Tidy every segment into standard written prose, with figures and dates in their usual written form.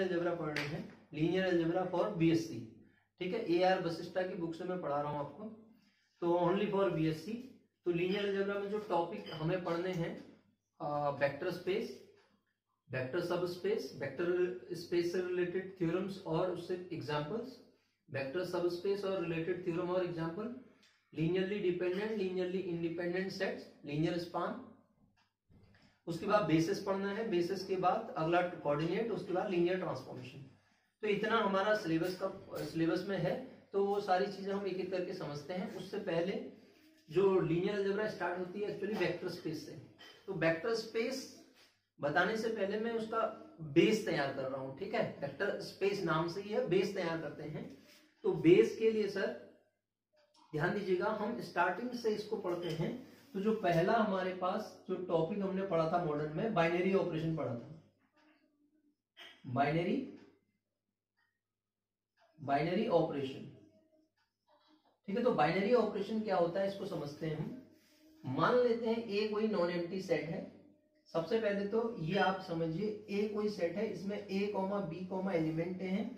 Algebra पढ़ रहे हैं, लीनियर अलजेब्रा फॉर बीएससी, ठीक है। AR वशिष्ठा की बुक से मैं पढ़ा रहा हूँ आपको, तो ओनली फॉर बीएससी। तो लीनियर अलजेब्रा में जो टॉपिक हमें पढ़ने हैं, वेक्टर स्पेस, वेक्टर सब स्पेस, वेक्टर स्पेस से रिलेटेड थ्योरम्स और उससे एग्जांपल्स, वेक्टर सब स्पेस और रिलेटेड थ्योरम और example, linearly dependent, linearly independent sets, linear span. उसके बाद बेसिस पढ़ना है, बेसिस के बाद अगला कोऑर्डिनेट, उसके बाद लीनियर ट्रांसफॉर्मेशन। तो इतना हमारा सिलेबस में है, तो वो सारी चीजें हम एक एक करके समझते हैं। उससे पहले जो लीनियर अलजेब्रा स्टार्ट होती है एक्चुअली वेक्टर स्पेस से। तो वेक्टर स्पेस बताने से पहले मैं उसका बेस तैयार कर रहा हूं, ठीक है। वेक्टर स्पेस नाम से ही है, बेस तैयार करते हैं। तो बेस के लिए सर ध्यान दीजिएगा, हम स्टार्टिंग से इसको पढ़ते हैं। तो जो पहला हमारे पास जो टॉपिक हमने पढ़ा था मॉडर्न में, बाइनरी ऑपरेशन पढ़ा था, बाइनरी ऑपरेशन, ठीक है। तो बाइनरी ऑपरेशन क्या होता है इसको समझते हैं हम। मान लेते हैं ए कोई नॉन एम्प्टी सेट है। सबसे पहले तो ये आप समझिए, ए कोई सेट है, इसमें ए कॉमा बी कॉमा एलिमेंट हैं,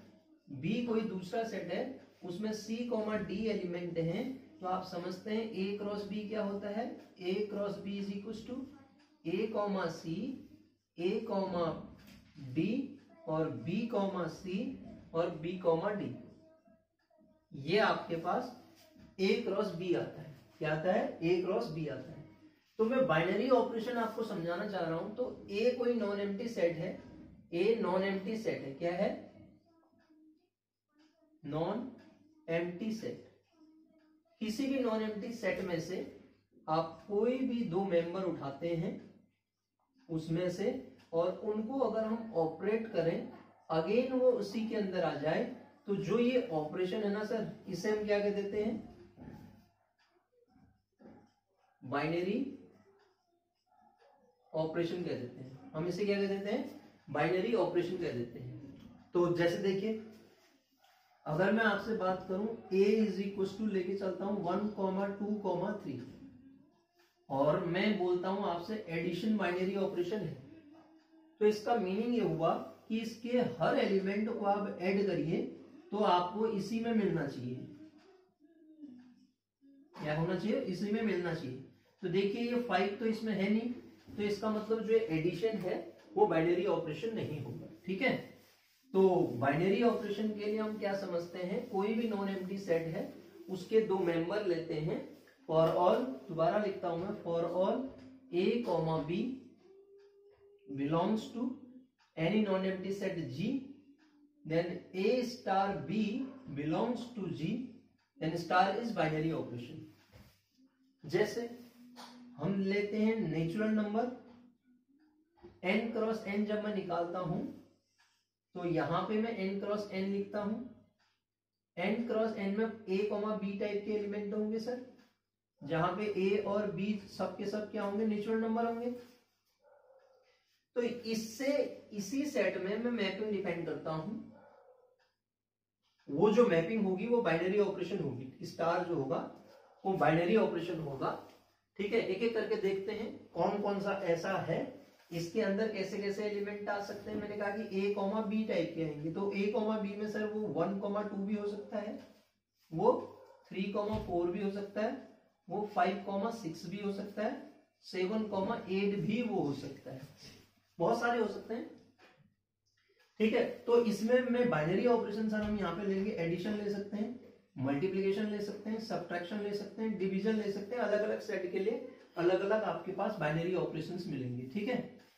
बी कोई दूसरा सेट है, उसमें सी कॉमा डी एलिमेंट हैं। तो आप समझते हैं ए क्रॉस बी क्या होता है, A cross B is equal to A comma C, A comma D और बी कॉमा सी और बी कॉमा डी। ये आपके पास ए क्रॉस बी आता है। क्या आता है, ए क्रॉस बी आता है। तो मैं बाइनरी ऑपरेशन आपको समझाना चाह रहा हूं। तो ए कोई नॉन एम्प्टी सेट है, ए नॉन एम्प्टी सेट है, क्या है, नॉन एम्प्टी सेट। किसी भी नॉन एम्प्टी सेट में से आप कोई भी दो मेंबर उठाते हैं उसमें से, और उनको अगर हम ऑपरेट करें, अगेन वो उसी के अंदर आ जाए, तो जो ये ऑपरेशन है ना सर, इसे हम क्या कह देते हैं, बाइनरी ऑपरेशन कह देते हैं। हम इसे क्या कह देते हैं, बाइनरी ऑपरेशन कह देते हैं। तो जैसे देखिए, अगर मैं आपसे बात करूं a इज इक्वल टू लेके चलता हूं 1,2,3 और मैं बोलता हूं आपसे एडिशन बाइनरी ऑपरेशन है, तो इसका मीनिंग ये हुआ कि इसके हर एलिमेंट को आप ऐड करिए तो आपको इसी में मिलना चाहिए। क्या होना चाहिए, इसी में मिलना चाहिए। तो देखिए ये 5 तो इसमें है नहीं, तो इसका मतलब जो एडिशन है वो बाइनरी ऑपरेशन नहीं होगा, ठीक है। तो बाइनरी ऑपरेशन के लिए हम क्या समझते हैं, कोई भी नॉन एम्प्टी सेट है, उसके दो मेंबर लेते हैं। फॉर ऑल, दोबारा लिखता हूं मैं, for all a comma B belongs to any non empty set G, then a star b belongs to G, then star is binary operation. जैसे हम लेते हैं natural number n cross n, जब मैं निकालता हूं तो यहां पे मैं n क्रॉस n लिखता हूं। n क्रॉस n में a कॉमा b टाइप के एलिमेंट होंगे सर, जहां पे a और b सब के सब क्या होंगे, नेचुरल नंबर होंगे। तो इससे इसी सेट में मैं मैपिंग डिफाइन करता हूं। वो जो मैपिंग होगी वो बाइनरी ऑपरेशन होगी, स्टार जो होगा वो बाइनरी ऑपरेशन होगा, ठीक है। एक एक करके देखते हैं कौन कौन सा ऐसा है, इसके अंदर कैसे कैसे एलिमेंट आ सकते हैं। मैंने कहा कि a कॉमा बी टाइप के आएंगे, तो a कॉमा बी में सर वो 1,2 भी हो सकता है, वो 3,4 भी हो सकता है, वो 5,6 भी हो सकता है, 7,8 भी वो हो सकता है, बहुत सारे हो सकते हैं, ठीक है। तो इसमें मैं बाइनरी ऑपरेशन सर हम यहाँ पे लेंगे, एडिशन ले सकते हैं, मल्टीप्लिकेशन ले सकते हैं, सब्ट्रैक्शन ले सकते हैं, डिवीजन ले सकते हैं। अलग अलग सेट के लिए अलग अलग आपके पास बाइनरी ऑपरेशंस मिलेंगे, ठीक है।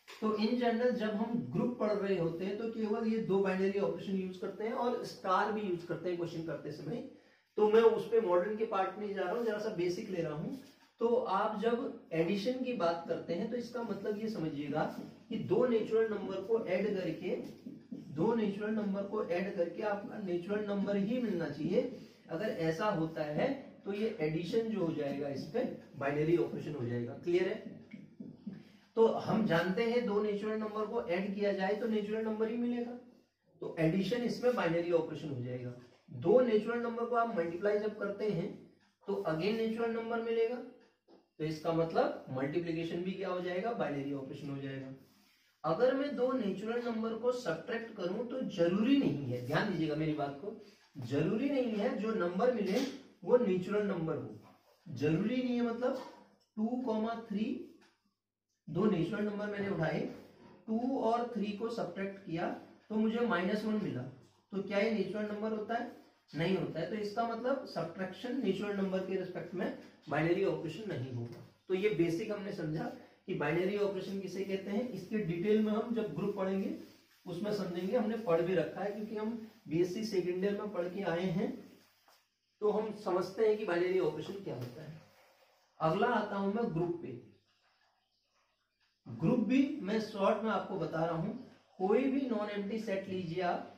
तो इन जनरल जब हम ग्रुप पढ़ रहे होते हैं तो केवल ये दो बाइनरी ऑपरेशन यूज करते हैं और स्टार भी यूज करते हैं क्वेश्चन करते समय। तो मैं उस पे मॉडर्न के पार्ट में जा रहा हूँ, जरा सा बेसिक ले रहा हूँ। तो आप जब एडिशन की बात करते हैं तो इसका मतलब ये समझिएगा कि दो नेचुरल नंबर को ऐड करके आपका नेचुरल नंबर ही मिलना चाहिए। अगर ऐसा होता है तो ये एडिशन जो हो जाएगा, इस पे बाइनरी ऑपरेशन हो जाएगा। क्लियर है। तो हम जानते हैं दो नेचुरल नंबर को ऐड किया जाए तो नेचुरल नंबर ही मिलेगा, तो एडिशन इसमें बाइनरी ऑपरेशन हो जाएगा। दो नेचुरल नंबर को आप मल्टीप्लाई जब करते हैं तो अगेन नेचुरल नंबर मिलेगा, तो इसका मतलब मल्टीप्लिकेशन भी क्या हो जाएगा, बाइनरी ऑपरेशन हो जाएगा। अगर मैं दो नेचुरल नंबर को सब्ट्रैक्ट करूं तो जरूरी नहीं है, ध्यान दीजिएगा मेरी बात को, जरूरी नहीं है जो नंबर मिले वो नेचुरल नंबर हो, जरूरी नहीं है। मतलब 2,3 दो नेचुरल नंबर मैंने उठाए, 2 और 3 को सब्ट्रैक्ट किया तो मुझे -1 मिला, तो क्या ये नेचुरल नंबर होता है? नहीं होता है। तो इसका मतलब सब्ट्रैक्शन नेचुरल नंबर के रिस्पेक्ट में बाइनरी ऑपरेशन नहीं होगा। तो ये बेसिक हमने समझा कि बाइनरी ऑपरेशन किसे कहते हैं। इसके डिटेल में हम जब ग्रुप पढ़ेंगे उसमें समझेंगे, हमने पढ़ भी रखा है क्योंकि हम बीएससी सेकेंड ईयर में पढ़ के आए हैं, तो हम समझते हैं कि बाइनरी ऑपरेशन क्या होता है। अगला आता हूं मैं ग्रुप पे। ग्रुप भी मैं शॉर्ट में आपको बता रहा हूं, कोई भी नॉन एम्प्टी सेट लीजिए आप,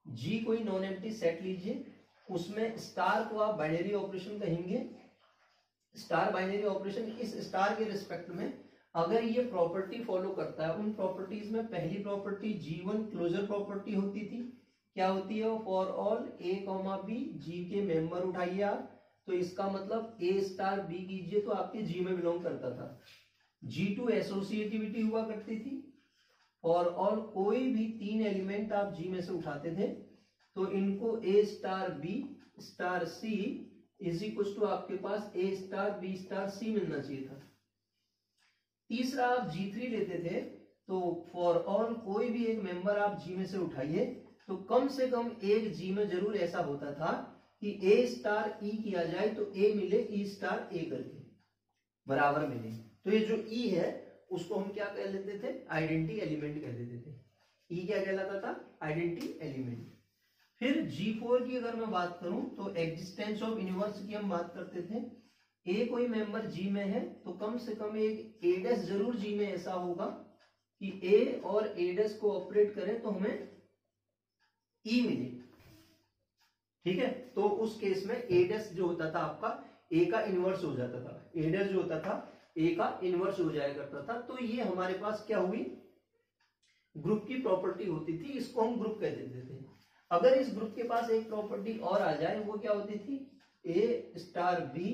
जी कोई नॉन एम्प्टी सेट लीजिए, उसमें स्टार को आप बाइनरी ऑपरेशन कहेंगे। स्टार बाइनरी ऑपरेशन, इस स्टार के रिस्पेक्ट में अगर ये प्रॉपर्टी फॉलो करता है, उन प्रॉपर्टीज में पहली प्रॉपर्टी G1 क्लोजर प्रॉपर्टी होती थी। क्या होती है? फॉर ऑल A, B जी के मेंबर उठाइए आप, तो इसका मतलब A स्टार B कीजिए तो आपके G में बिलोंग करता था। G2 एसोसिएटिविटी हुआ करती थी। फॉर ऑल कोई भी 3 एलिमेंट आप G में से उठाते थे तो इनको A star B star C is equal to आपके पास A star B star C मिलना चाहिए था। तीसरा आप G3 लेते थे तो फॉर ऑल कोई भी एक मेंबर आप G में से उठाइए तो कम से कम एक G में जरूर ऐसा होता था कि A स्टार E किया जाए तो A मिले E स्टार A करके बराबर मिले। तो ये जो E है उसको हम क्या कह लेते थे? आइडेंटिटी एलिमेंट कह देते थे। E क्या कहलाता था? Identity element. फिर G4 की अगर मैं बात करूं तो एग्जिस्टेंस ऑफ यूनिवर्स की हम बात करते थे। ए कोई मेंबर G में है तो कम से कम एक A' जरूर G में ऐसा होगा कि A और A' को ऑपरेट करें तो हमें E मिले, ठीक है। तो उस केस में A' जो होता था आपका A का इनवर्स हो जाता था, A' जो होता था A का इनवर्स हो जाया करता था। तो ये हमारे पास क्या हुई? ग्रुप की प्रॉपर्टी होती थी, इसको हम ग्रुप कह देते थे। अगर इस ग्रुप के पास एक प्रॉपर्टी और आ जाए, वो क्या होती थी? A star B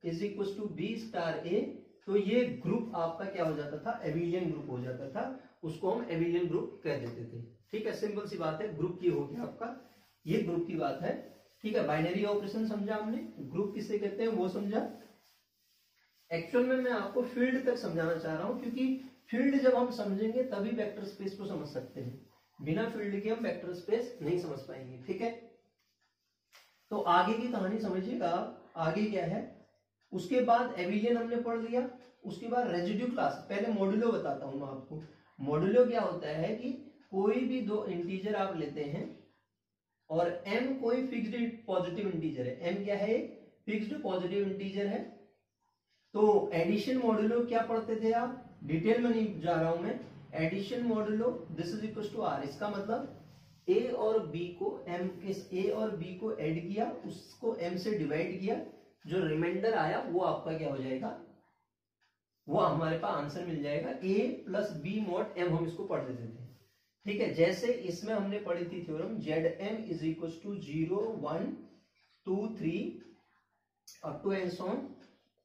is equal to B star A, तो ये ग्रुप आपका क्या हो जाता था? एबिलियन ग्रुप हो जाता था, उसको हम एबिलियन ग्रुप कह देते थे। ठीक है, सिंपल सी बात है, ग्रुप की हो गया आपका, ये ग्रुप की बात है। ठीक है, बाइनरी ऑपरेशन समझा हमने, ग्रुप किसे कहते हैं वो समझा। एक्चुअल में मैं आपको फील्ड तक समझाना चाह रहा हूं क्योंकि फील्ड जब हम समझेंगे तभी वेक्टर स्पेस को समझ सकते हैं, बिना फील्ड के हम वेक्टर स्पेस नहीं समझ पाएंगे। ठीक है, तो आगे की कहानी समझिएगा। आगे क्या है? उसके बाद एबिलियन हमने पढ़ लिया, उसके बाद रेजिड्यू क्लास। पहले मॉड्यूलो बताता हूं मैं आपको। मॉड्यूलो क्या होता है कि कोई भी दो इंटीजर आप लेते हैं और m कोई फिक्स्ड पॉजिटिव इंटीजर है। m क्या है? फिक्स्ड पॉजिटिव इंटीजर है। तो एडिशन मॉड्यूलो क्या पढ़ते थे आप? डिटेल में नहीं जा रहा हूं मैं। Addition modulo this is equal to r, इसका मतलब a और b को m के a और b को ऐड किया, उसको m से डिवाइड किया, जो रिमाइंडर आया वो आपका क्या हो जाएगा? वो हमारे पास आंसर मिल जाएगा। a plus b mod m हम इसको पढ़ देते थे। ठीक है, जैसे इसमें हमने पढ़ी थी theorem Zm is equal to 0 1 2 3 up to and so on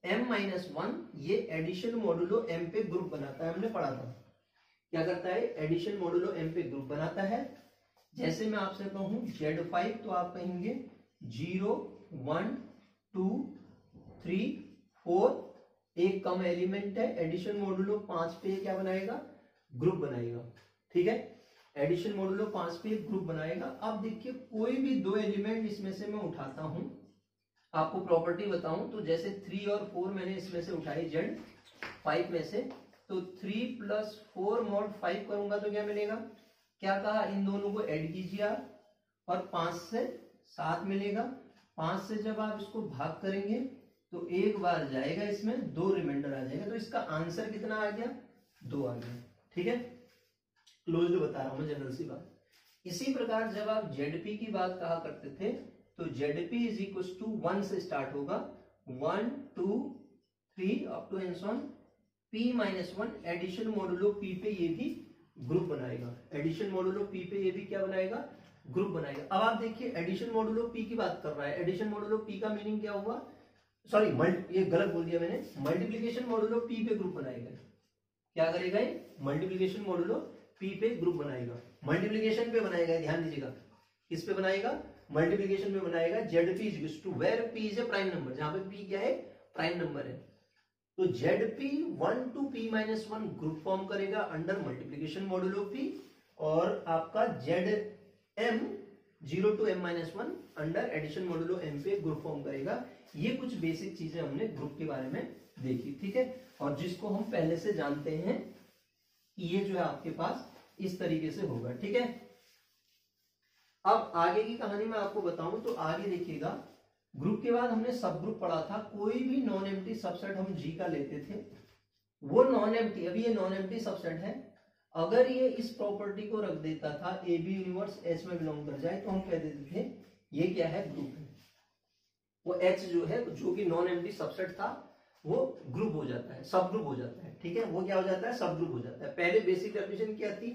m-1, ये एडिशन मॉडुलो m पे ग्रुप बनाता है, हमने पढ़ा था। क्या करता है? एडिशन मॉडुलो m पे ग्रुप बनाता है। जैसे मैं आपसे कहूं Z5 तो आप कहेंगे 0 1 2 3 4, एक कम एलिमेंट है, एडिशन मॉडुलो 5 पे क्या बनाएगा? ग्रुप बनाएगा। ठीक है, एडिशन मॉडुलो 5 पे ग्रुप बनाएगा। अब देखिए कोई भी दो एलिमेंट इसमें से मैं उठाता हूं, आपको प्रॉपर्टी बताऊं तो जैसे 3 और 4 मैंने इसमें से उठाई Z5 में से, तो 3 प्लस 4 मॉड 5 करूंगा तो क्या मिलेगा? क्या कहा? इन दोनों को ऐड कीजिए आप और 5 से 7 मिलेगा। 5 से जब आप इसको भाग करेंगे तो एक बार जाएगा, इसमें 2 रिमाइंडर आ जाएगा, तो इसका आंसर कितना आ गया? 2 आ गया। ठीक है, क्लोज्ड बता रहा हूं मैं, जनरल सी बात। इसी प्रकार जब आप ZP की बात कहा करते थे तो ZP इज इक्वल टू 1 से स्टार्ट होगा, 1 2 3 up to and so on P-1 addition modulo P पे ये भी ग्रुप बनाएगा। एडिशन मॉडुलो P पे ये भी क्या बनाएगा? ग्रुप बनाएगा। अब आप देखिए एडिशन मॉडुलो P की बात कर रहा है। एडिशन मॉडुलो P का मीनिंग क्या हुआ? सॉरी, ये गलत बोल दिया मैंने, मल्टीप्लीकेशन मॉडुलो P पे ग्रुप बनाएगा। क्या करेगा, ये मल्टीप्लीकेशन मॉडुलो पी पे ग्रुप बनाएगा, मल्टीप्लीकेशन पे बनाएगा, ध्यान दीजिएगा, किस पे बनाएगा, मल्टीप्लीकेशन पे बनाएगा। ZP is to where P is a prime number, जहां पे P क्या है, प्राइम नंबर है, तो ZP 1 to P-1 group form करेगा अंडर मल्टीप्लीकेशन मॉडुलो P, और आपका ZM 0 to M-1 under addition modulo M पे ग्रुप फॉर्म करेगा। ये कुछ बेसिक चीजें हमने ग्रुप के बारे में देखी, ठीक है, और जिसको हम पहले से जानते हैं कि ये जो है आपके पास इस तरीके से होगा, ठीक है। अब आगे की कहानी मैं आपको बताऊं तो आगे देखिएगा, ग्रुप के बाद हमने सब ग्रुप पढ़ा था, कोई भी नॉन एम्प्टी सबसेट हम G का लेते थे, वो नॉन एम्प्टी, अभी ये नॉन एम्प्टी सबसेट है, अगर ये इस प्रॉपर्टी को रख देता था ए बी यूनिवर्स H में बिलोंग कर जाए, तो हम कह देते थे ये क्या है, ग्रुप है। वो H जो है, जो कि नॉन एम्प्टी सबसेट था, वो ग्रुप हो जाता है, सब ग्रुप हो जाता है, ठीक है, वो क्या हो जाता है, सब ग्रुप हो जाता है। पहले बेसिक डेफिनेशन क्या थी,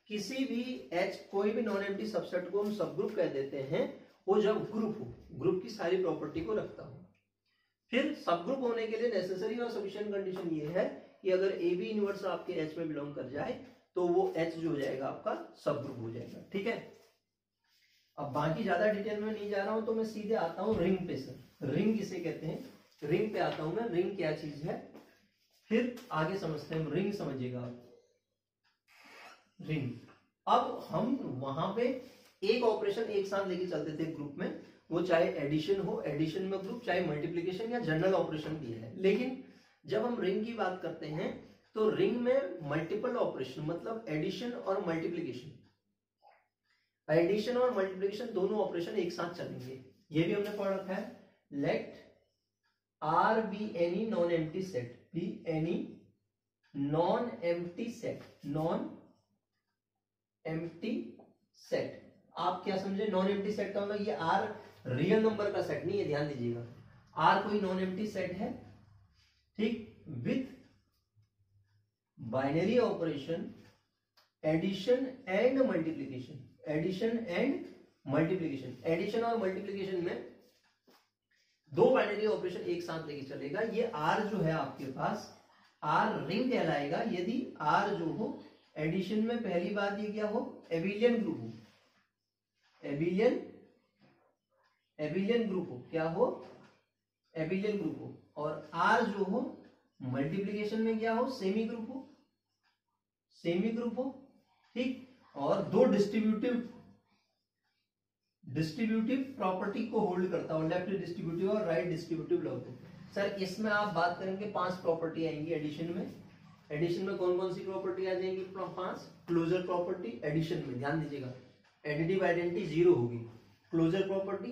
किसी भी H, कोई भी नॉन एम्प्टी सबसेट को हम सब ग्रुप कह देते हैं वो जब ग्रुप हो, ग्रुप की सारी प्रॉपर्टी को रखता हो। फिर सब ग्रुप होने के लिए नेसेसरी और सफिशिएंट कंडीशन ये है कि अगर ए बी यूनिवर्स आपके H में बिलोंग कर जाए तो वो H जो हो जाएगा आपका सब ग्रुप हो जाएगा, ठीक है। अब बाकी ज्यादा डिटेल में नहीं जा रहा हूं, तो मैं सीधे आता हूं रिंग पे। सर रिंग किसे कहते हैं, रिंग पे आता हूं मैं, रिंग क्या चीज है, फिर आगे समझते हैं। रिंग समझिएगा आप, रिंग, अब हम वहां पे एक ऑपरेशन एक साथ लेके चलते थे ग्रुप में, वो चाहे एडिशन हो, एडिशन में ग्रुप, चाहे मल्टीप्लिकेशन या जनरल ऑपरेशन भी है। लेकिन जब हम रिंग की बात करते हैं तो रिंग में मल्टीपल ऑपरेशन, मतलब एडिशन और मल्टीप्लिकेशन, एडिशन और मल्टीप्लिकेशन दोनों ऑपरेशन एक साथ चलेंगे। ये भी हमने पढ़ रखा है। Let R be any non-empty set, be any non-empty set, non-empty set। आप क्या समझे नॉन-एम्प्टी सेट का मतलब, ये R रियल नंबर का सेट नहीं है, ध्यान दीजिएगा, R कोई नॉन-एम्प्टी सेट है, ठीक, with binary operation addition and multiplication, addition and multiplication, addition और मल्टीप्लिकेशन में दो बाइनरी ऑपरेशन एक साथ लेके चलेगा। ये R जो है आपके पास, R रिंग कहलाएगा यदि R जो हो एडिशन में, पहली बात ये क्या हो, एबिलियन ग्रुप हो, एबिलियन ग्रुप हो, क्या हो, एबिलियन ग्रुप हो, और R जो हो मल्टीप्लिकेशन में क्या हो, सेमी ग्रुप हो, सेमी ग्रुप हो, ठीक, और दो डिस्ट्रीब्यूटिव प्रॉपर्टी को होल्ड करता हो, लेफ्ट डिस्ट्रीब्यूटिव और राइट डिस्ट्रीब्यूटिव लॉ को। सर इसमें आप बात करेंगे 5 प्रॉपर्टी आएंगी एडिशन में। एडिशन में कौन कौन सी प्रॉपर्टी आ जाएंगी, 5 क्लोजर प्रॉपर्टी एडिशन में, ध्यान दीजिएगा, एडिटिव आइडेंटिटी 0 होगी, closure property,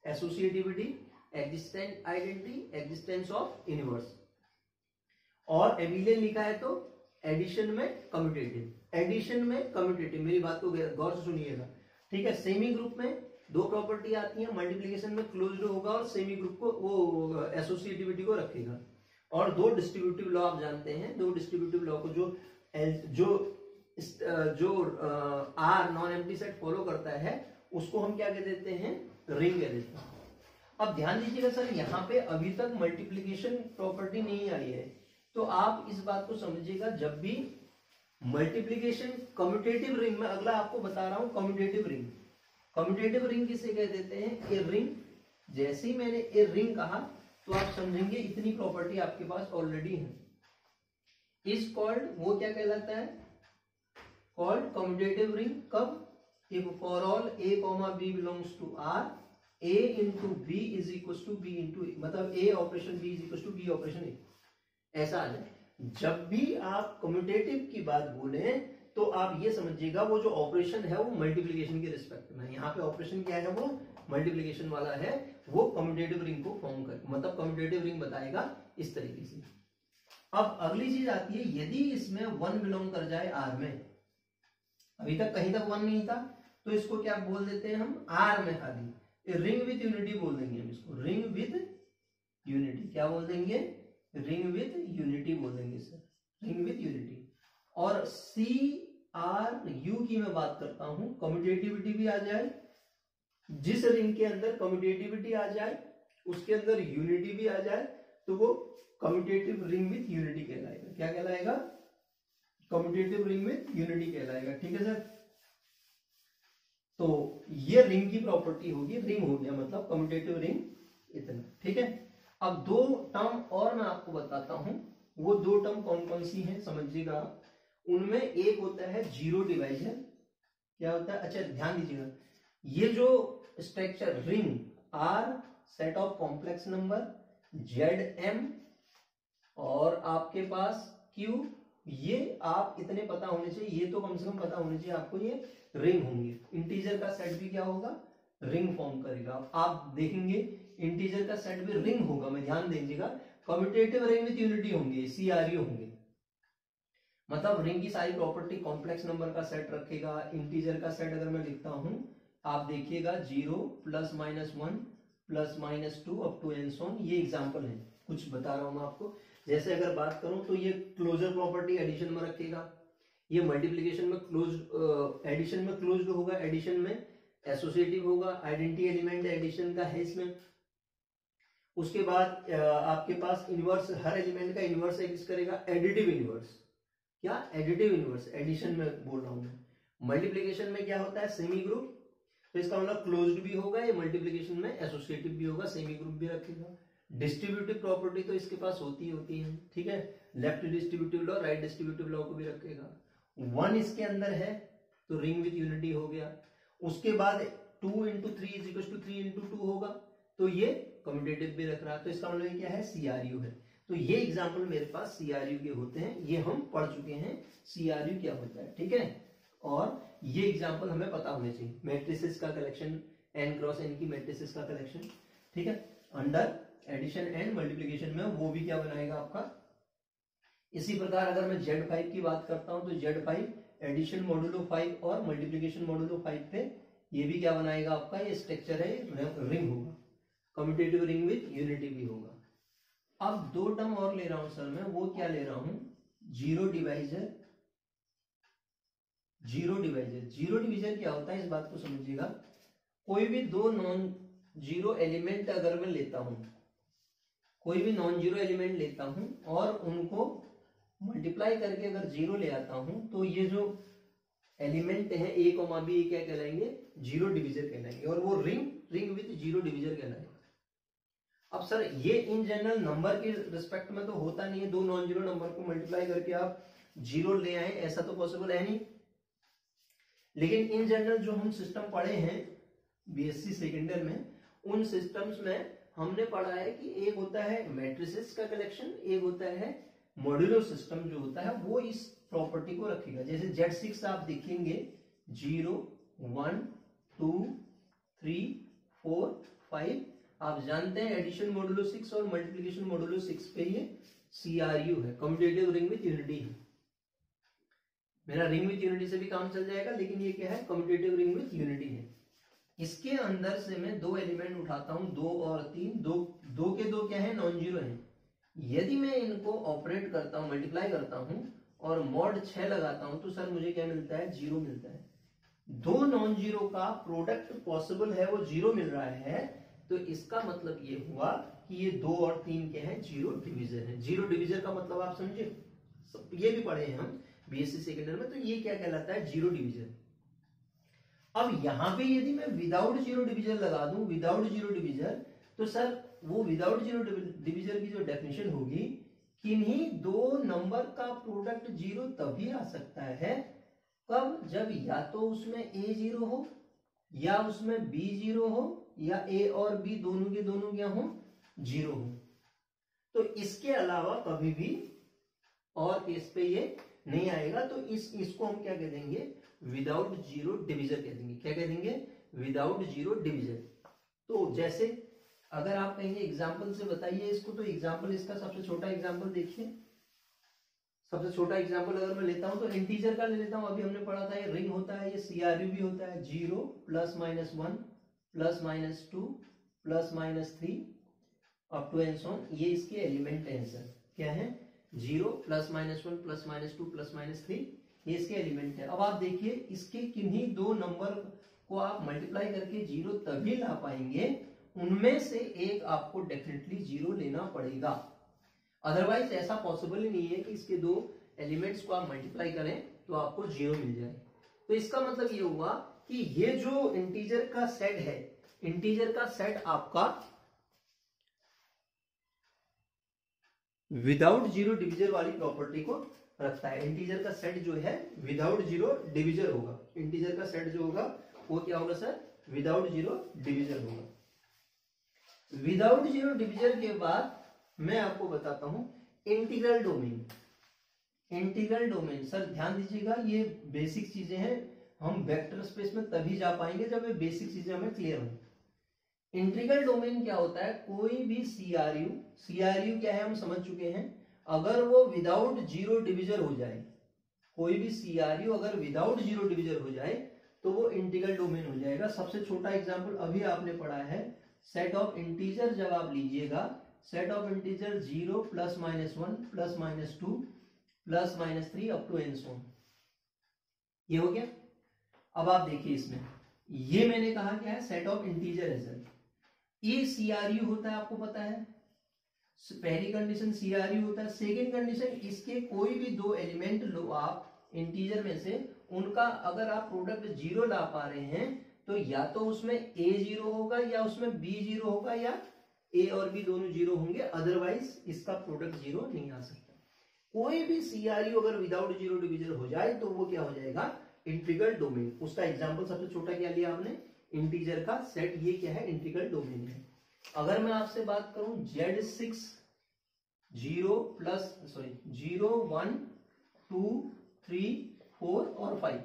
associativity, existent identity, existence of inverse, और एबिलियन लिखा है तो एडिशन में कम्यूटेटिव, एडिशन में कम्यूटेटिव, मेरी बात को गौर से सुनिएगा, ठीक है। सेमी ग्रुप में दो प्रॉपर्टी आती है, मल्टीप्लिकेशन में क्लोज्ड होगा और सेमी ग्रुप को वो एसोसिएटिविटी को रखेगा, और दो डिस्ट्रीब्यूटिव लॉ आप जानते हैं, दो डिस्ट्रीब्यूटिव लॉ को जो R non empty set follow करता है उसको हम क्या कह देते हैं, रिंग कह देते हैं। अब ध्यान दीजिएगा सर, यहाँ पे अभी तक मल्टीप्लिकेशन प्रॉपर्टी नहीं आई है, तो आप इस बात को समझिएगा, जब भी मल्टीप्लिकेशन कम्यूटेटिव रिंग में, अगला आपको बता रहा हूं कम्यूटेटिव रिंग, कम्यूटेटिव रिंग किसे कह देते हैं, ए रिंग। जैसे ही मैंने ए रिंग कहा तो आप समझेंगे इतनी प्रॉपर्टी आपके पास ऑलरेडी है, इज कॉल्ड, वो क्या कहलाता है, कॉल्ड कम्यूटेटिव रिंग। कब, if for all A comma B belongs to R, A into B is equal to B into, मतलब A operation B is equal to B operation A, ऐसा आ जाए। जब भी आप कम्यूटेटिव की बात बोले तो आप ये समझिएगा वो जो ऑपरेशन है वो मल्टीप्लिकेशन के रिस्पेक्ट में, यहाँ पे ऑपरेशन क्या है, वो मल्टीप्लिकेशन वाला है, वो कम्यूटेटिव रिंग को फॉर्म कर, मतलब कम्यूटेटिव रिंग बताएगा इस तरीके से। अब अगली चीज आती है, यदि इसमें 1 बिलोंग कर जाए आर में, अभी तक कहीं तक 1 नहीं था, तो इसको क्या बोल देते हैं हम, आर में खाली रिंग विथ यूनिटी बोल देंगे हम इसको, रिंग विथ यूनिटी, क्या बोल देंगे, रिंग विथ यूनिटी बोल देंगे सर, रिंग विथ यूनिटी। और सी आर यू की मैं बात करता हूं, कम्यूटेटिविटी भी आ जाए, जिस रिंग के अंदर कम्यूटेटिविटी आ जाए उसके अंदर यूनिटी भी आ जाए, तो वो कम्यूटेटिव रिंग विथ यूनिटी कहलाएगा, क्या कहलाएगा, कम्यूटेटिव रिंग विथ यूनिटी कहलाएगा। ठीक है सर, तो ये रिंग की प्रॉपर्टी होगी, रिंग हो गया मतलब कम्यूटेटिव रिंग इतना। ठीक है, अब दो टर्म और मैं आपको बताता हूं, वो दो टर्म कौन कौन सी हैं समझिएगा। उनमें एक होता है जीरो डिवाइजर। क्या होता है, अच्छा ध्यान दीजिएगा, ये जो structure ring or set of complex number Z M और आपके पास क्यू, ये आप इतने पता होने चाहिए, ये तो कम से कम पता होने चाहिए आपको, ये रिंग होंगे। इंटीजर का सेट भी क्या होगा, रिंग फॉर्म करेगा। आप देखेंगे इंटीजर का सेट भी रिंग होगा, मैं ध्यान दीजिएगा। कम्यूटेटिव रिंग विथ यूनिटी होंगे, सीआरयू होंगे, मतलब रिंग की सारी प्रॉपर्टी कॉम्प्लेक्स नंबर का सेट रखेगा। इंटीजर का सेट अगर मैं लिखता हूं, आप देखिएगा 0 plus minus 1 plus minus 2 up to and so on. ये एग्जांपल है, कुछ बता रहा हूं मैं आपको। जैसे अगर बात करूं तो ये क्लोजर प्रॉपर्टी एडिशन में रखेगा, ये मल्टीप्लिकेशन में क्लोज, एडिशन में क्लोज्ड होगा, एडिशन में एसोसिएटिव होगा, आइडेंटिटी एलिमेंट एडिशन का है इसमें। उसके बाद आपके पास इनवर्स, हर एलिमेंट का इनवर्स एग्जिस्ट करेगा, एडिटिव इनवर्स। क्या, एडिटिव इनवर्स, एडिशन में बोल रहा हूं मैं। मल्टीप्लिकेशन में क्या होता है, सेमी ग्रुप, तो इसका मतलब क्लोज्ड भी होगा, ये मल्टीप्लिकेशन में एसोसिएटिव भी होगा, सेमी ग्रुप भी रखेगा। डिस्ट्रीब्यूटिव प्रॉपर्टी तो इसके पास होती है। ठीक है, left distributive law, right distributive law को भी रखेगा। 1 इसके अंदर है तो रिंग विथ यूनिटी हो गया। उसके बाद 2 into 3 is equals to 3 into 2 होगा, तो ये कम्यूटेटिव भी रख रहा है, तो इसका मतलब क्या है, सीआरयू है। तो ये एग्जांपल मेरे पास सीआरयू के होते हैं, ये हम पढ़ चुके हैं सीआरयू क्या होता है। ठीक है, और ये एग्जांपल हमें पता होने चाहिए। मैट्रिसेस का कलेक्शन, n क्रॉस n की मैट्रिसेस का कलेक्शन। ठीक है, अंडर एडिशन एंड मल्टीप्लिकेशन में वो भी क्या बनाएगा आपका। इसी प्रकार अगर मैं Z5 की बात करता हूं तो Z5 एडिशन मॉडुलो 5 और मल्टीप्लिकेशन मॉडुलो 5 पे ये भी क्या बनाएगा आपका, ये स्ट्रक्चर है, रिंग होगा, कम्यूटेटिव रिंग विथ यूनिटी भी होगा। अब दो टर्म और ले रहा हूं सर मैं, वो क्या ले रहा हूं, जीरो डिवाइजर। जीरो डिवीजर क्या होता है, इस बात को समझिएगा। कोई भी दो नॉन जीरो एलिमेंट अगर मैं लेता हूं, कोई भी नॉन जीरो एलिमेंट लेता हूं और उनको मल्टीप्लाई करके अगर जीरो ले आता हूं, तो ये जो एलिमेंट है ए कोमा बी, क्या कहलाएंगे, जीरो डिवीजर कहलाएंगे, और वो रिंग विथ जीरो डिवीजर कहलाएगा। अब सर ये इन जनरल नंबर के रिस्पेक्ट में तो होता नहीं है, दो नॉन जीरो नंबर को मल्टीप्लाई करके आप जीरो ले आए, ऐसा तो पॉसिबल है नहीं। लेकिन इन जनरल जो हम सिस्टम पढ़े हैं बीएससी सेकेंड ईयर में, उन सिस्टम्स में हमने पढ़ा है कि एक होता है मैट्रिसेस का कलेक्शन, एक होता है मॉड्यूलो सिस्टम जो होता है, वो इस प्रॉपर्टी को रखेगा। जैसे Z6 आप देखेंगे 0 1 2 3 4 5, आप जानते हैं एडिशन मॉडुलो 6 और मल्टीप्लिकेशन मॉडुलो 6 पे ये सीआरयू है, कम्यूटेटिव रिंग विथ यूनिटी है। मेरा रिंग विथ यूनिटी से भी काम चल जाएगा, लेकिन ये क्या है, कम्यूटेटिव रिंग विथ यूनिटी है। इसके अंदर से मैं दो एलिमेंट उठाता हूं, 2 और 3, दो के दो क्या है, नॉन जीरो है। यदि मैं इनको ऑपरेट करता हूं, मल्टीप्लाई करता हूं और मॉड 6 लगाता हूं, तो सर मुझे क्या मिलता है, जीरो मिलता है। दो नॉन जीरो का प्रोडक्ट पॉसिबल है, वो जीरो मिल रहा है, तो इसका मतलब ये हुआ कि ये 2 और 3 के हैं, जीरो डिवीजर है। जीरो डिवीजर का मतलब आप समझे, ये भी पढ़े हैं हम बीएससी सेकेंड ईयर में, तो ये क्या कहलाता है, जीरो डिवीजर। अब यहां पे यदि मैं विदाउट जीरो डिवीजर लगा दूं, विदाउट जीरो डिवीजर, तो सर वो विदाउट जीरो डिवीजर की जो डेफिनेशन होगी, किन्हीं दो नंबर का प्रोडक्ट जीरो तभी आ सकता है, कब, जब या तो उसमें ए जीरो हो, या उसमें बी जीरो हो, या ए और बी दोनों के दोनों क्या हो, जीरो हो। तो इसके अलावा कभी भी और केस पे ये नहीं आएगा, तो इसको हम क्या कह देंगे, विदाउट जीरो डिवीजर कह देंगे। क्या कह देंगे, विदाउट जीरो डिवीजर। तो जैसे अगर आप कहेंगे एग्जाम्पल से बताइए इसको, तो एग्जाम्पल इसका सबसे छोटा एग्जाम्पल देखिए। सबसे छोटा एग्जाम्पल अगर मैं लेता हूं तो इंटीजर का ले लेता हूं। अभी हमने पढ़ा था ये रिंग होता है, ये सीआरयू भी होता है। 0 plus minus 1 plus minus 2 plus minus 3 up to and so on, ये इसके एलिमेंट है। सर क्या है, 0 plus minus 1 plus minus 2 plus minus 3, ये इसके एलिमेंट है। अब आप देखिए इसके किन्हीं दो नंबर को आप मल्टीप्लाई करके जीरो तभी ला पाएंगे, उनमें से एक आपको डेफिनेटली जीरो लेना पड़ेगा, अदरवाइज ऐसा पॉसिबल ही नहीं है कि इसके दो एलिमेंट्स को आप मल्टीप्लाई करें तो आपको 0 मिल जाए। तो इसका मतलब ये हुआ कि ये जो इंटीजर का सेट है, इंटीजर का सेट आपका विदाउट जीरो डिविजर वाली प्रॉपर्टी को रखता है। इंटीजर का सेट जो है विदाउट जीरो डिविजर होगा। इंटीजर का सेट जो होगा वो क्या होगा सर? विदाउट जीरो डिविजर होगा। विदाउट जीरो डिविजर के बाद मैं आपको बताता हूं integral domain. Integral domain sir ध्यान दीजिएगा, ये बेसिक चीजें हैं, हम वेक्टर स्पेस में तभी जा पाएंगे जब ये बेसिक चीजें हमें क्लियर हो। इंटीग्रल डोमेन क्या होता है? कोई भी सीआरयू, सीआरयू क्या है हम समझ चुके हैं, अगर वो विदाउट जीरो डिविजर हो जाए, कोई भी सीआरयू अगर विदाउट जीरो डिविजर हो जाए तो वो इंटीग्रल डोमेन हो जाएगा। सबसे छोटा एग्जांपल अभी आपने पढ़ा है, सेट ऑफ इंटीजर जब आप लीजिएगा, set of integer 0 +- 1 +- 2 +- 3 up to and so on, ये हो गया। अब आप देखिए इसमें, ये मैंने कहा क्या है? सेट ऑफ इंटीजर है सर। ये सीआरयू होता है, आपको पता है, पहली कंडीशन सीआरयू होता है। सेकेंड कंडीशन, इसके कोई भी दो एलिमेंट लो आप इंटीजर में से, उनका अगर आप प्रोडक्ट 0 ला पा रहे हैं तो या तो उसमें a 0 होगा या उसमें b 0 होगा, या a और b दोनों 0 होंगे, अदरवाइज इसका प्रोडक्ट 0 नहीं आ सकता। कोई भी सीआरयू अगर विदाउट जीरो डिविजन हो जाए तो वो क्या हो जाएगा? Integral domain. उसका एग्जांपल सबसे छोटा क्या लिया आपने? इंटीजर का सेट, ये क्या है? इंटीग्रल डोमेन है। अगर मैं आपसे बात करूं Z6 0 1 2 3 4 और 5,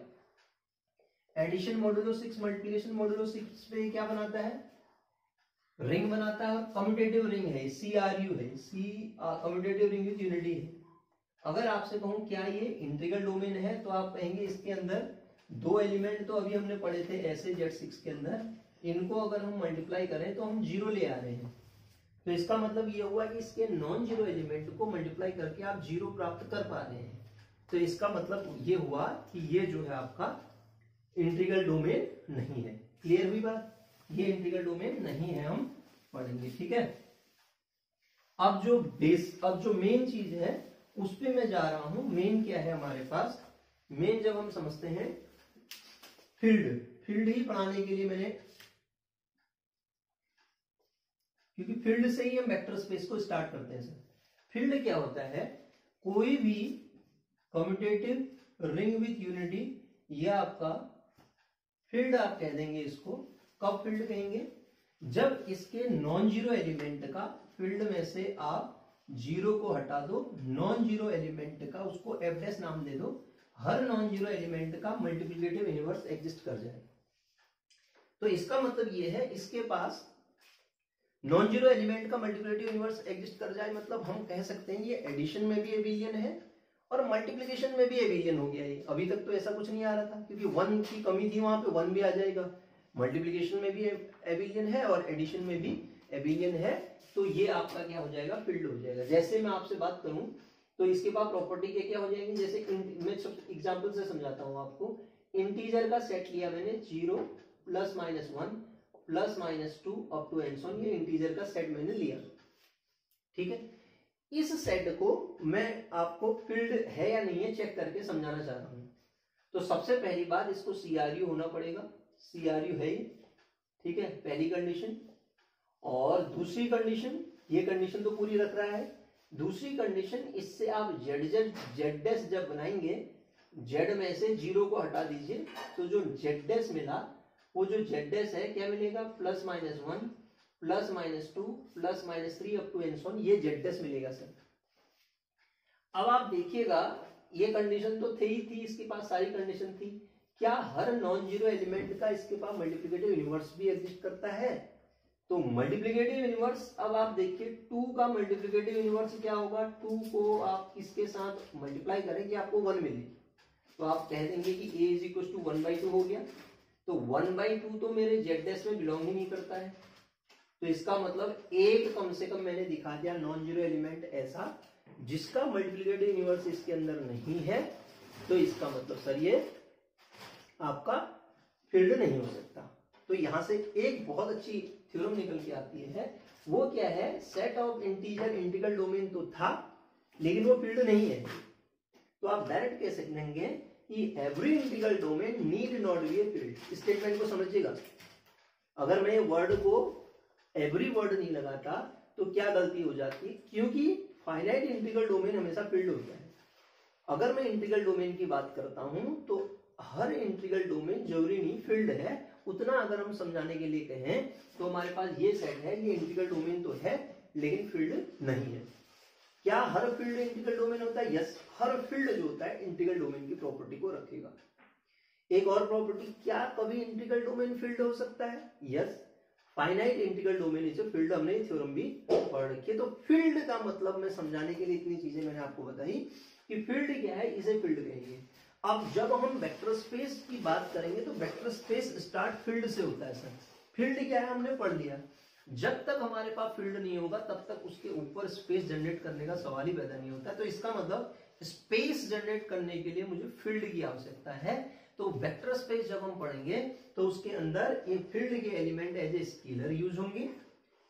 एडिशन मॉड्यूलो 6 मल्टीप्लिकेशन मॉड्यूलो 6 पे क्या बनाता है? रिंग बनाता है, और कम्यूटेटिव रिंग है, सीआरयू है, कम्यूटेटिव रिंग विद यूनिटी है। अगर आपसे कहूं क्या ये इंटीग्रल डोमेन है, तो आप कहेंगे इसके अंदर दो एलिमेंट तो अभी हमने पढ़े थे ऐसे Z6 के अंदर, इनको अगर हम मल्टीप्लाई करें तो हम 0 ले आ रहे हैं। तो इसका मतलब ये हुआ कि इसके नॉन जीरो एलिमेंट को मल्टीप्लाई करके आप 0 प्राप्त कर पा रहे हैं। तो इसका मतलब ये हुआ कि ये जो है आपका इंटीग्रल डोमेन नहीं है। क्लियर हुई बात? ये इंटीग्रल डोमेन नहीं है, हम पढ़ेंगे, ठीक है। अब जो मेन चीज है उस पे मैं जा रहा हूं। मेन क्या है हमारे पास? मेन जब हम समझते हैं फील्ड ही पढ़ाने के लिए मैंने, क्योंकि फील्ड से ही हम वेक्टर स्पेस को स्टार्ट करते हैं सर। फील्ड क्या होता है? कोई भी कम्यूटेटिव रिंग विथ यूनिटी, यह आपका फील्ड आप कह देंगे इसको। कब फील्ड कहेंगे? जब इसके नॉन जीरो एलिमेंट का फील्ड में से आप 0 को हटा दो, नॉन जीरो एलिमेंट का उसको f डैश नाम दे दो, हर नॉन जीरो एलिमेंट का मल्टीप्लिकेटिव इनवर्स एग्जिस्ट कर जाए। तो इसका मतलब ये है, इसके पास नॉन जीरो एलिमेंट का मल्टीप्लिकेटिव इनवर्स एग्जिस्ट कर जाए, मतलब हम कह सकते हैं ये एडिशन में भी एबिलियन है और मल्टीप्लिकेशन में भी एबिलियन हो गया है। अभी तक तो ऐसा कुछ नहीं आ रहा था, क्योंकि 1 की कमी थी, वहां पे 1 भी आ जाएगा। मल्टीप्लिकेशन में भी एबिलियन है और एडिशन में भी एबिलियन है, तो ये आपका क्या हो जाएगा? फील्ड हो जाएगा। जैसे मैं आपसे बात करूं तो इसके बाद प्रॉपर्टी क्या हो जाएंगी? जैसे मैं एग्जांपल से समझाता हूं आपको। इंटीजर का सेट लिया मैंने 0 +- 1 +- 2 up to and so on, ये इंटीजर का सेट मैंने लिया, ठीक है। इस सेट को मैं आपको फील्ड है या नहीं है चेक करके समझाना चाह रहा हूं। तो सबसे पहली बात, इसको सीआरयू होना पड़ेगा। सीआरयू है ये, ठीक है, पहली कंडीशन। और दूसरी कंडीशन, ये कंडीशन तो पूरी रख रहा है। दूसरी कंडीशन, इससे आप जेड जब बनाएंगे, जेड में से 0 को हटा दीजिए, तो जो जेड मिला, वो जो जेड है क्या मिलेगा? +- 1 +- 2 +- 3 up to and so on, ये जेड मिलेगा सर। अब आप देखिएगा, ये कंडीशन तो थी इसके पास, सारी कंडीशन थी। क्या हर नॉन जीरो एलिमेंट का इसके पास मल्टीप्लिकेटिव इनवर्स भी एग्जिस्ट करता है? तो मल्टीप्लिकेटिव इनवर्स, अब आप देखिए 2 का मल्टीप्लिकेटिव इनवर्स क्या होगा? 2 को आप किसके साथ मल्टीप्लाई करें कि आपको 1 मिले, तो आप कह देंगे कि a = 1/2 हो गया। तो 1/2 तो मेरे z' में बिलोंग ही नहीं करता है। तो इसका मतलब एक कम से कम मैंने दिखा दिया नॉन जीरो एलिमेंट ऐसा जिसका मल्टीप्लिकेटिव इनवर्स इसके अंदर नहीं है। तो इसका मतलब सर ये आपका फील्ड नहीं हो सकता। तो यहां से एक बहुत अच्छी थ्योरम निकल के आती है, वो क्या है? Set of integer integral domain तो था, लेकिन वो फील्ड नहीं है। तो आप डायरेक्ट कह सकेंगे कि every integral domain need not be a field. Statement को समझिएगा, अगर मैं वर्ड को एवरी वर्ड नहीं लगाता तो क्या गलती हो जाती, क्योंकि फाइनाइट इंटीग्रल डोमेन हमेशा फील्ड होता है। अगर मैं इंटीग्रल डोमेन की बात करता हूं तो हर इंटीग्रल डोमेन जरूरी नहीं फील्ड है। उतना अगर हम समझाने के लिए कहें तो हमारे पास ये सेट है, ये इंटीग्रल डोमेन तो है लेकिन फील्ड नहीं है। क्या हर फील्ड इंटीग्रल डोमेन होता है? यस, हर फील्ड जो होता है इंटीग्रल डोमेन की प्रॉपर्टी को रखेगा। एक और प्रॉपर्टी, क्या कभी इंटीग्रल डोमेन फील्ड हो सकता है? Yes, finite integral domain is a field, हमने थ्योरम भी पढ़ रखी है। तो फील्ड का मतलब मैं समझाने के लिए इतनी चीजें मैंने आपको बताई कि फील्ड क्या है, इसे फील्ड कहेंगे। अब जब हम वेक्टर स्पेस की बात करेंगे तो वेक्टर स्पेस स्टार्ट फील्ड से होता है सर। फील्ड क्या है हमने पढ़ लिया, जब तक हमारे पास फील्ड नहीं होगा तब तक उसके ऊपर स्पेस जनरेट करने का सवाल ही पैदा नहीं होता। तो इसका मतलब स्पेस जनरेट करने के लिए मुझे फील्ड की आवश्यकता है। तो वेक्टर स्पेस जब हम पढ़ेंगे तो उसके अंदर ये फील्ड के element as a scalar use होंगे।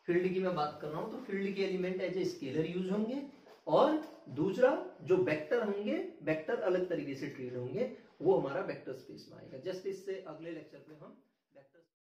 फील्ड की मैं बात कर रहा हूं तो फील्ड के element as a scalar use होंगे, और दूसरा जो वेक्टर होंगे, वेक्टर अलग तरीके से ट्रीट होंगे, वो हमारा वेक्टर स्पेस में आएगा। जस्ट इससे अगले लेक्चर पे हम वेक्टर